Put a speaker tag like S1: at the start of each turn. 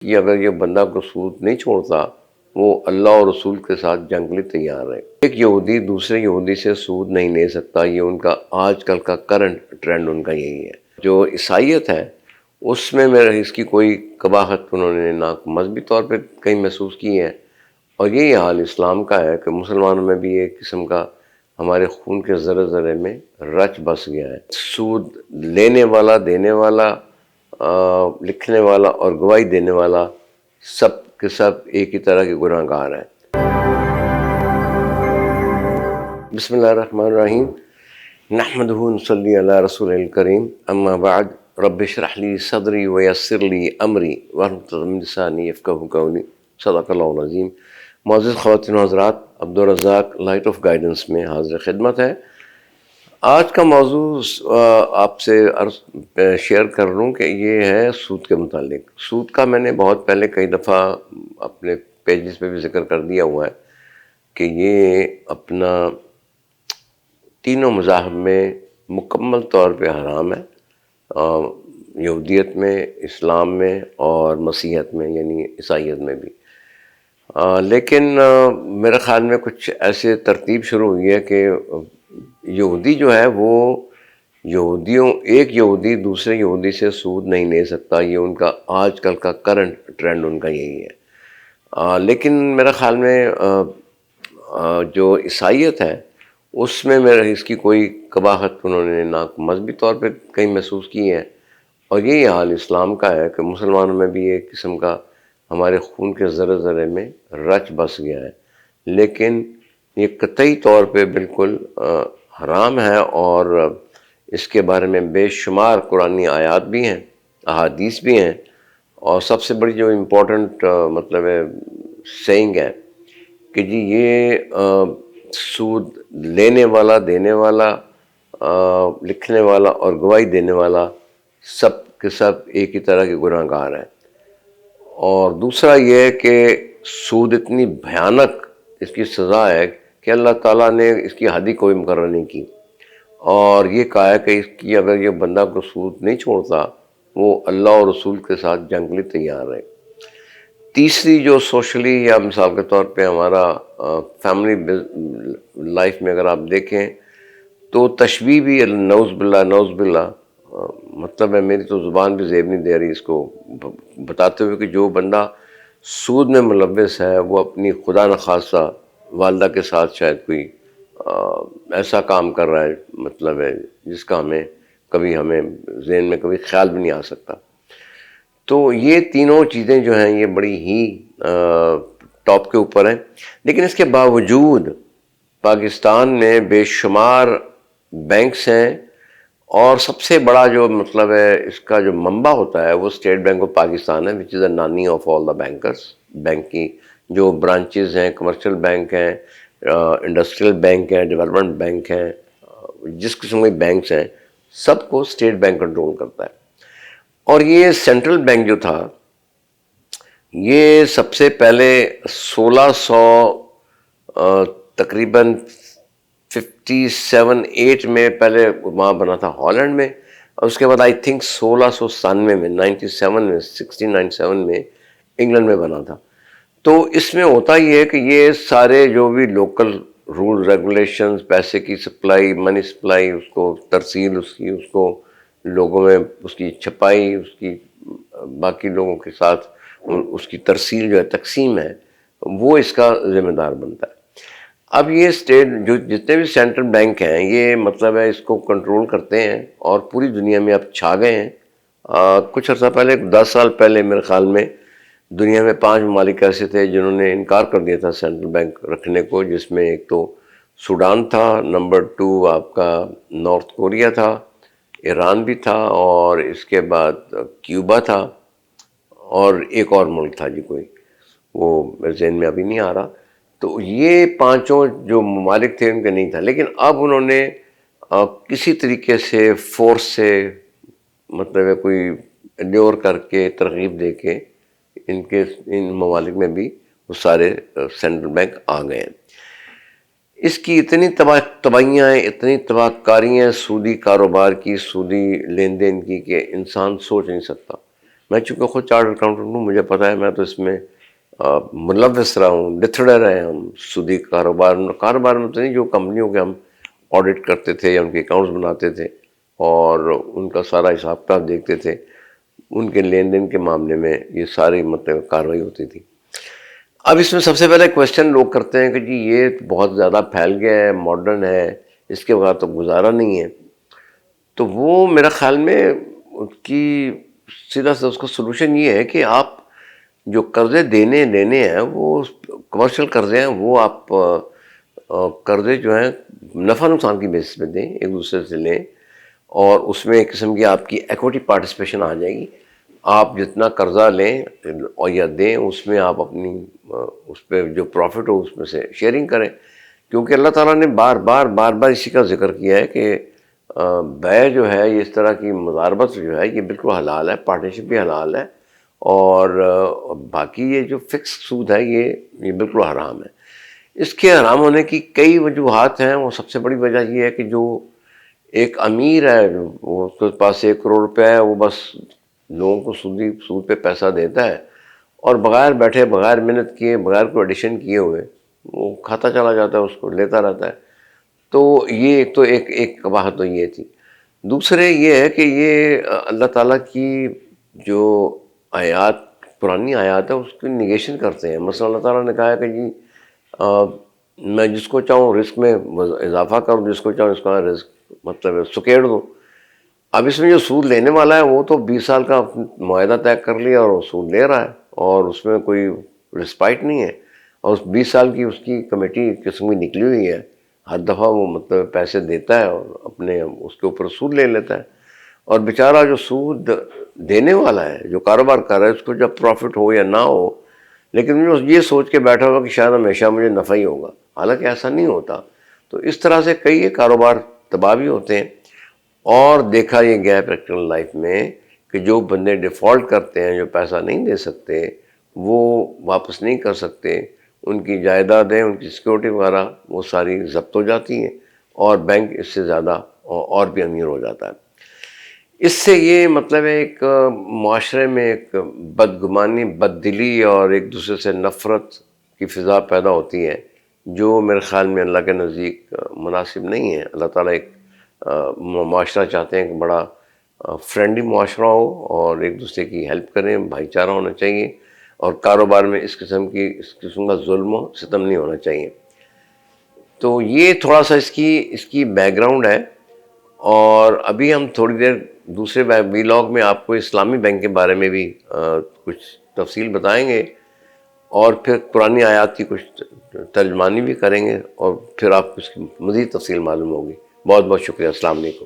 S1: کہ اگر یہ بندہ کو سود نہیں چھوڑتا وہ اللہ اور رسول کے ساتھ جنگ کے لیے تیار ہے۔ ایک یہودی دوسرے یہودی سے سود نہیں لے سکتا، یہ ان کا آج کل کا کرنٹ ٹرینڈ ان کا یہی ہے۔ جو عیسائیت ہے اس میں میرے اس کی کوئی قباحت انہوں نے نہ مذہبی طور پہ کہیں محسوس کی ہے، اور یہی حال اسلام کا ہے کہ مسلمانوں میں بھی ایک قسم کا ہمارے خون کے ذرے ذرے میں رچ بس گیا ہے۔ سود لینے والا، دینے والا، لکھنے والا اور گواہی دینے والا سب کے سب ایک ہی طرح کے گناہ گار ہیں۔ بسم اللہ الرحمن الرحیم، نحمدہ ونصلی علی رسول الکریم، اما بعد، رب اشرح لی صدری ویسر لی امری واحلل من لسانی یفقہوا قولی، صدق اللہ العظیم۔ معزز خواتین و حضرات، عبدالرزاق لائٹ آف گائیڈنس میں حاضر خدمت ہے۔ آج کا موضوع آپ سے شیئر کر لوں کہ یہ ہے سود کے متعلق۔ سود کا میں نے بہت پہلے کئی دفعہ اپنے پیجز پہ بھی ذکر کر دیا ہوا ہے کہ یہ اپنا تینوں مذاہب میں مکمل طور پہ حرام ہے، یہودیت میں، اسلام میں اور مسیحیت میں یعنی عیسائیت میں بھی۔ لیکن میرے خیال میں کچھ ایسے ترتیب شروع ہوئی ہے کہ یہودی جو ہے وہ ایک یہودی دوسرے یہودی سے سود نہیں لے سکتا، یہ ان کا آج کل کا کرنٹ ٹرینڈ ان کا یہی ہے۔ لیکن میرے خیال میں جو عیسائیت ہے اس میں میرے اس کی کوئی قباحت انہوں نے نہ مذہبی طور پہ کہیں محسوس کی ہے، اور یہی حال اسلام کا ہے کہ مسلمانوں میں بھی ایک قسم کا ہمارے خون کے ذرے ذرے میں رچ بس گیا ہے، لیکن یہ قطعی طور پہ بالکل حرام ہے، اور اس کے بارے میں بے شمار قرآنی آیات بھی ہیں، احادیث بھی ہیں، اور سب سے بڑی جو امپورٹنٹ مطلب ہے سینگ ہے کہ جی یہ سود لینے والا، دینے والا، لکھنے والا اور گواہی دینے والا سب کے سب ایک ہی طرح کے گناہ گار ہیں۔ اور دوسرا یہ کہ سود اتنی بھیانک اس کی سزا ہے کہ اللہ تعالیٰ نے اس کی حد ہی کوئی مقرر نہیں کی، اور یہ کہا ہے کہ اس کی اگر یہ بندہ کو سود نہیں چھوڑتا وہ اللہ اور رسول کے ساتھ جنگ کے لیے تیار ہے۔ تیسری جو سوشلی یا مثال کے طور پہ ہمارا فیملی لائف میں اگر آپ دیکھیں تو تشبیہ بھی نعوذ باللہ نعوذ باللہ، مطلب ہے میری تو زبان بھی زیب نہیں دے رہی اس کو بتاتے ہوئے کہ جو بندہ سود میں ملوث ہے وہ اپنی خدا نخواستہ والدہ کے ساتھ شاید کوئی ایسا کام کر رہا ہے، مطلب ہے جس کا ہمیں ذہن میں کبھی خیال بھی نہیں آ سکتا۔ تو یہ تینوں چیزیں جو ہیں یہ بڑی ہی ٹاپ کے اوپر ہیں، لیکن اس کے باوجود پاکستان میں بے شمار بینکس ہیں، اور سب سے بڑا جو مطلب ہے اس کا جو منبع ہوتا ہے وہ اسٹیٹ بینک آف پاکستان ہے، وچ از اے نانی of all the bankers. Bank کی جو برانچز ہیں، کمرشل بینک ہیں، انڈسٹریل بینک ہیں، ڈیولپمنٹ بینک ہیں، جس قسم کے بینکس ہیں سب کو اسٹیٹ بینک کنٹرول کرتا ہے۔ اور یہ سینٹرل بینک جو تھا یہ سب سے پہلے 1600 تقریباً 57-8 میں پہلے وہاں بنا تھا ہالینڈ میں، اور اس کے بعد آئی تھنک 1697 میں 1697 میں انگلینڈ میں بنا تھا۔ تو اس میں ہوتا یہ ہے کہ یہ سارے جو بھی لوکل رول ریگولیشنز، پیسے کی سپلائی، منی سپلائی، اس کو ترسیل، اس کو لوگوں میں اس کی چھپائی، اس کی باقی لوگوں کے ساتھ اس کی ترسیل جو ہے، تقسیم ہے، وہ اس کا ذمہ دار بنتا ہے۔ اب یہ اسٹیٹ جو جتنے بھی سینٹرل بینک ہیں یہ مطلب ہے اس کو کنٹرول کرتے ہیں، اور پوری دنیا میں اب چھا گئے ہیں۔ کچھ عرصہ پہلے، 10 سال پہلے میرے خیال میں دنیا میں 5 ممالک ایسے تھے جنہوں نے انکار کر دیا تھا سینٹرل بینک رکھنے کو، جس میں ایک تو سوڈان تھا، نمبر 2 آپ کا نارتھ کوریا تھا، ایران بھی تھا، اور اس کے بعد کیوبا تھا، اور ایک اور ملک تھا جی کوئی، وہ میرے ذہن میں ابھی نہیں آ رہا۔ تو یہ 5 جو ممالک تھے ان کا نہیں تھا، لیکن اب انہوں نے کسی طریقے سے فورس سے مطلب ہے کوئی لیور کر کے، ترغیب دے کے ان ممالک میں بھی وہ سارے سینٹرل بینک آ گئے ہیں۔ اس کی اتنی تباہیاں ہیں، اتنی تباہ کاریاں سودی کاروبار کی، سودی لین دین کی، کہ انسان سوچ نہیں سکتا۔ میں چونکہ خود چارٹرڈ اکاؤنٹنٹ ہوں، مجھے پتہ ہے، میں تو اس میں ملوث رہا ہوں، لتھڑے رہے ہم سودی کاروبار میں تو نہیں، جو کمپنیوں کے ہم آڈٹ کرتے تھے یا ان کے اکاؤنٹس بناتے تھے اور ان کا سارا حساب کتاب دیکھتے تھے، ان کے لین دین کے معاملے میں یہ ساری مطلب کارروائی ہوتی تھی۔ اب اس میں سب سے پہلے کویشچن لوگ کرتے ہیں کہ جی یہ بہت زیادہ پھیل گیا ہے، ماڈرن ہے، اس کے بعد تو گزارا نہیں ہے۔ تو وہ میرا خیال میں اس کی سیدھا سے اس کا سلوشن یہ ہے کہ آپ جو قرضے لینے ہیں وہ کمرشل قرضے ہیں، وہ آپ قرضے جو ہیں نفع نقصان کی بیسس پہ دیں، ایک دوسرے سے لیں، اور اس میں ایک قسم کی آپ کی ایکوٹی پارٹیسپیشن آ جائے گی۔ آپ جتنا قرضہ لیں اور یا دیں، اس میں آپ اپنی اس پہ جو پروفٹ ہو اس میں سے شیئرنگ کریں، کیونکہ اللہ تعالیٰ نے بار بار اسی کا ذکر کیا ہے کہ بیع جو ہے، یہ اس طرح کی مضاربت جو ہے، یہ بالکل حلال ہے، پارٹنرشپ بھی حلال ہے، اور باقی یہ جو فکس سود ہے یہ بالکل حرام ہے۔ اس کے حرام ہونے کی کئی وجوہات ہیں۔ وہ سب سے بڑی وجہ یہ ہے کہ جو ایک امیر ہے، وہ اس کے پاس 1 کروڑ روپے ہے، وہ بس لوگوں کو سود پہ پیسہ دیتا ہے، اور بغیر بیٹھے، بغیر محنت کیے، بغیر کوئی ایڈیشن کیے ہوئے وہ کھاتا چلا جاتا ہے، اس کو لیتا رہتا ہے۔ تو یہ ایک قباحت تو یہ تھی۔ دوسرے یہ ہے کہ یہ اللہ تعالیٰ کی جو آیات، پرانی آیات ہے، اس کی نگیشن کرتے ہیں۔ مثلا اللہ تعالیٰ نے کہا ہے کہ جی میں جس کو چاہوں رزق میں اضافہ کروں، جس کو چاہوں اس کا رزق مطلب سکیڑ دوں۔ اب اس میں جو سود لینے والا ہے وہ تو 20 سال کا معاہدہ طے کر لیا اور وہ سود لے رہا ہے، اور اس میں کوئی رسپائٹ نہیں ہے، اور اس 20 سال کی اس کی کمیٹی قسم کی نکلی ہوئی ہے، ہر دفعہ وہ مطلب پیسے دیتا ہے اور اپنے اس کے اوپر سود لے لیتا ہے۔ اور بیچارہ جو سود دینے والا ہے، جو کاروبار کر رہا ہے، اس کو جب پروفٹ ہو یا نہ ہو، لیکن وہ یہ سوچ کے بیٹھا ہوا کہ شاید ہمیشہ مجھے نفع ہی ہوگا، حالانکہ ایسا نہیں ہوتا۔ تو اس طرح سے کئی کاروبار تباہ بھی ہوتے ہیں۔ اور دیکھا یہ گیا ہے پریکٹیکل لائف میں کہ جو بندے ڈیفالٹ کرتے ہیں، جو پیسہ نہیں دے سکتے، وہ واپس نہیں کر سکتے، ان کی جائیدادیں، ان کی سیکورٹی وغیرہ وہ ساری ضبط ہو جاتی ہیں، اور بینک اس سے زیادہ اور بھی امیر ہو جاتا ہے۔ اس سے یہ مطلب ہے ایک معاشرے میں ایک بدگمانی، بددلی اور ایک دوسرے سے نفرت کی فضا پیدا ہوتی ہے، جو میرے خیال میں اللہ کے نزدیک مناسب نہیں ہے۔ اللہ تعالیٰ ایک معاشرہ چاہتے ہیں کہ بڑا فرینڈلی معاشرہ ہو، اور ایک دوسرے کی ہیلپ کریں، بھائی چارہ ہونا چاہیے، اور کاروبار میں اس قسم کا ظلم و ستم نہیں ہونا چاہیے۔ تو یہ تھوڑا سا اس کی بیک گراؤنڈ ہے۔ اور ابھی ہم تھوڑی دیر دوسرے ویلاگ میں آپ کو اسلامی بینک کے بارے میں بھی کچھ تفصیل بتائیں گے، اور پھر قرآنی آیات کی کچھ ترجمانی بھی کریں گے، اور پھر آپ کو اس کی مزید تفصیل معلوم ہوگی۔ بہت بہت شکریہ۔ السلام علیکم۔